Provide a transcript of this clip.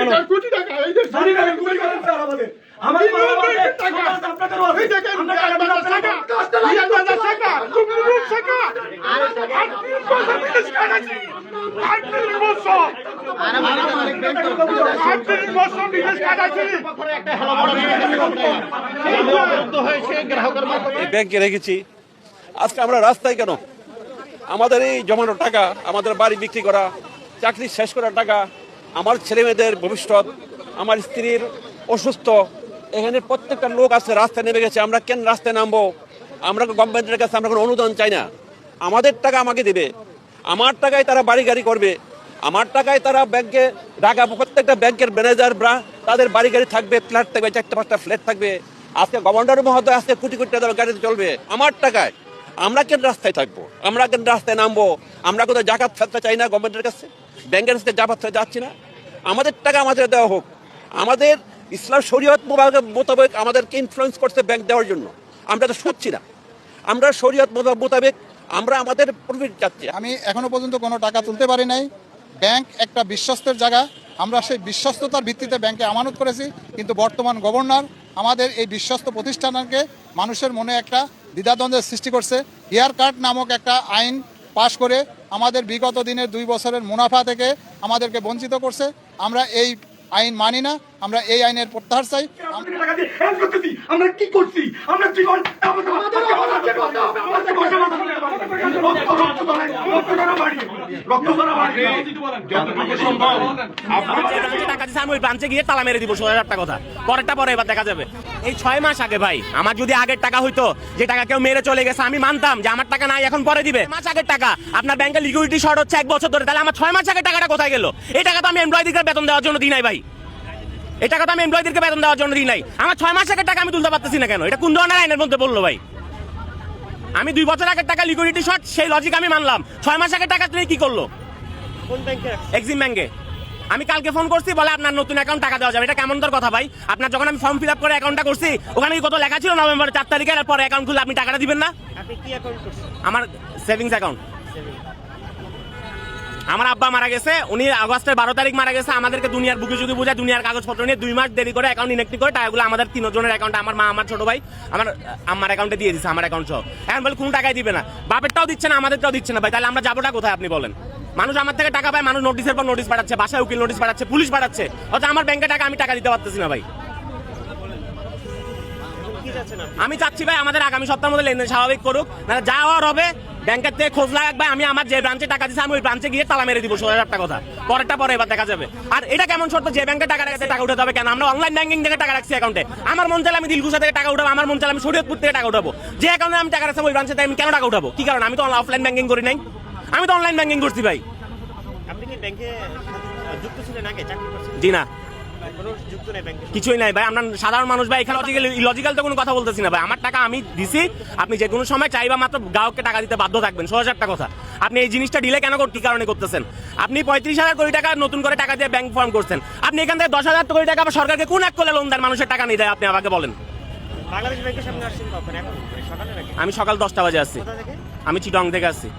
মানো কোটি টাকা এই যে শরীরে গুলি করেন স্যার আমাদের আমার টাকা আপনাদের এই দেখেন টাকা টাকা তুমি টাকা ব্যাংকে রেখেছি। আজকে আমরা রাস্তায় কেন? আমাদের এই জমানো টাকা, আমাদের বাড়ি বিক্রি করা, চাকরি শেষ করার টাকা, আমার ছেলে মেয়েদের ভবিষ্যৎ, আমার স্ত্রীর অসুস্থ, এখানে প্রত্যেকটা লোক আছে রাস্তায় নেমে গেছে। আমরা কেন রাস্তায় নামবো? আমরা গভর্নমেন্টের কাছে আমরা কোনো অনুদান চাই না। আমাদের টাকা আমাকে দেবে, আমার টাকায় তারা বাড়ি গাড়ি করবে, আমার টাকায় তারা ব্যাংকে ঢাকা প্রত্যেকটা ব্যাংকের ম্যানেজাররা তাদের বাড়ি গাড়ি থাকবে, ফ্ল্যাট থাকবে, 4-5টা ফ্ল্যাট থাকবে। আজকে গভর্নর মহোদয় আজকে কোটি কোটি টাকা গাড়িতে চলবে আমার টাকায়। আমরা কেন রাস্তায় থাকবো? আমরা কেন রাস্তায় নামবো? আমরা কোথাও জাকাত ফেলতে চাই না গভর্নমেন্টের কাছে, ব্যাংকের কাছে জাকাত ফেলতে যাচ্ছি না। আমাদের টাকা আমাদের দেওয়া হোক। আমাদের ইসলাম শরীয়ত মোতাবেক আমাদেরকে ইনফ্লুয়েন্স করছে ব্যাংক দেওয়ার জন্য। আমরা তো শুনছি না, আমরা শরীয়ত মোতাবেক আমরা আমাদের প্রফিট চাচ্ছি। আমি এখনো পর্যন্ত কোনো টাকা তুলতে পারি নাই। ব্যাংক একটা বিশ্বস্তের জায়গা, আমরা সেই বিশ্বস্ততার ভিত্তিতে ব্যাংকে আমানত করেছি। কিন্তু বর্তমান গভর্নর আমাদের এই বিশ্বস্ত প্রতিষ্ঠানকে মানুষের মনে একটা দ্বিধাদ্বন্দ্বের সৃষ্টি করছে। হেয়ার কাট নামক একটা আইন পাশ করে আমাদের বিগত দিনের 2 বছরের মুনাফা থেকে আমাদেরকে বঞ্চিত করছে। আমরা এই আইন মানি না, আমরা এই আইনের প্রত্যাহার চাই। আমরা কি করছি? আমরা জীবন ব্রাঞ্চে গিয়ে তালা মেরে দিব 16,000 টাকা কথা পরেরটা পরে এবার দেখা যাবে। এই 6 মাস আগে ভাই আমার যদি আগের টাকা হইতো, যে টাকা কেউ মেরে চলে গেছে, আমি মানতাম যে আমার টাকা নাই এখন পরে দিবে। মাস আগের টাকা আপনার ব্যাংকের লিকুইডিটি শর্ট হচ্ছে 1 বছর ধরে, তাহলে আমার 6 মাস আগের টাকাটা কোথায় গেল? এই টাকা তো আমি এমপ্লয়িদেরকে বেতন দেওয়ার জন্য দিই নাই ভাই, এই টাকা তো আমি এমপ্লয়িদেরকে বেতন দেওয়ার জন্য দিই নাই। আমার 6 মাস আগের টাকা আমি তুলতে পারতেছি না কেন? এটা কোন ধরনের আইনের মধ্যে বললো ভাই? আমি 2 বছর আগের টাকা লিকুইডিটি শর্ট, সেই লজিক আমি মানলাম। 6 মাস আগের টাকা তুমি কি করলো? কোন ব্যাংকে? এক্সিম ব্যাংকে। আমি কালকে ফোন করছি, বলে আপনার নতুন অ্যাকাউন্ট টাকা দেওয়া যাবে। এটা কেমন তোর কথা ভাই? আপনার যখন আমি ফর্ম ফিল আপ করে অ্যাকাউন্টটা করছি, ওখানে কত লেখা ছিল নভেম্বরের 4 তারিখের পরে অ্যাকাউন্ট খুলে আপনি টাকাটা দিবেন না? আপনি কি অ্যাকাউন্ট করছেন? আমার সেভিংস অ্যাকাউন্ট। আমার আব্বা মারা গেছে, উনি আগস্টের 12 তারিখ মারা গেছে। আমাদেরকে দুনিয়ার বুকে যদি বোঝায়, দুনিয়ার কাগজপত্র নিয়ে 2 মাস দেরি করে অ্যাকাউন্ট ইনঅ্যাক্টিভ করে টাকাগুলো আমাদের 3 জনের অ্যাকাউন্টে, আমার মা, আমার ছোট ভাই, আমার অ্যাকাউন্টে দিয়ে দিচ্ছে, আমার অ্যাকাউন্ট সহ। এখন বলে কোন টাকাই দিবে না, বাপেরটাও দিচ্ছে না, আমাদেরটাও দিচ্ছে না ভাই। তাহলে আমরা যাবোটা কোথায় আপনি বলেন? মানুষ আমার থেকে টাকা পায়, মানুষ নোটিশের পর নোটিশ পাঠাচ্ছে, বাসায় উকিল নোটিশ পাঠাচ্ছে, পুলিশ পাঠাচ্ছে, অথচ আমার ব্যাংকে টাকা আমি টাকা দিতে পারতেছি না ভাই। আমি চাচ্ছি ভাই আমাদের আগামী সপ্তাহের মধ্যে লেনদেন স্বাভাবিক করুক, না যা হওয়ার হবে। ব্যাংকের থেকে খোঁজ লাগাক ভাই, আমি আমার যে ব্রাঞ্চে টাকা দিচ্ছি আমি ওই ব্রাঞ্চে গিয়ে তালা মেরে দিব 16,000 টাকা কথা পরেরটা পরে এবার দেখা যাবে। আর এটা কেমন শর্ত যে ব্যাংকে টাকা রাখছে টাকা উঠাতে হবে কেন? আমরা অনলাইন ব্যাংকিং থেকে টাকা রাখছি অ্যাকাউন্টে। আমার মন চাইলে আমি দিলকুশা থেকে টাকা উঠাবো, আমার মন চাইলে আমি শরীয়তপুর থেকে টাকা উঠাবো। যে অ্যাকাউন্টে আমি টাকা রাখছি ওই ব্রাঞ্চে আমি কেন টাকা উঠাবো? কি কারণ? আমি তো অফলাইন ব্যাংকিং করি নাই, আমি তো অনলাইন ব্যাংকিং করছি ভাই। আপনি কি ব্যাংকে যুক্ত ছিলেন আগে, চাকরি করছেন? জি না, কিছুই নাই ভাই। আমরা সাধারণ মানুষ ভাই, এখানে ইলজিক্যাল তো কোনো কথা বলতেছি না ভাই। আমার টাকা আমি দিছি, আপনি যে কোনো সময় চাইবা মাত্র গ্রাহককে টাকা দিতে বাধ্য থাকবেন 16,000 টাকা কথা। আপনি এই জিনিসটা ডিলে কেন কি কারণে করতেছেন? আপনি 35,000 কোটি টাকা নতুন করে টাকা দিয়ে ব্যাংক ফর্ম করছেন, আপনি এখান থেকে 10,000 কোটি টাকা সরকারকে কোন এক করলে লোন দেন? মানুষের টাকা নিয়ে দেয়, আপনি আমাকে বলেন। বাংলাদেশ ব্যাংকের সামনে আসছেন কখন? এখন সকালে নাকি? আমি সকাল 10টা বাজে আসছি, আমি চিটং থেকে আসছি।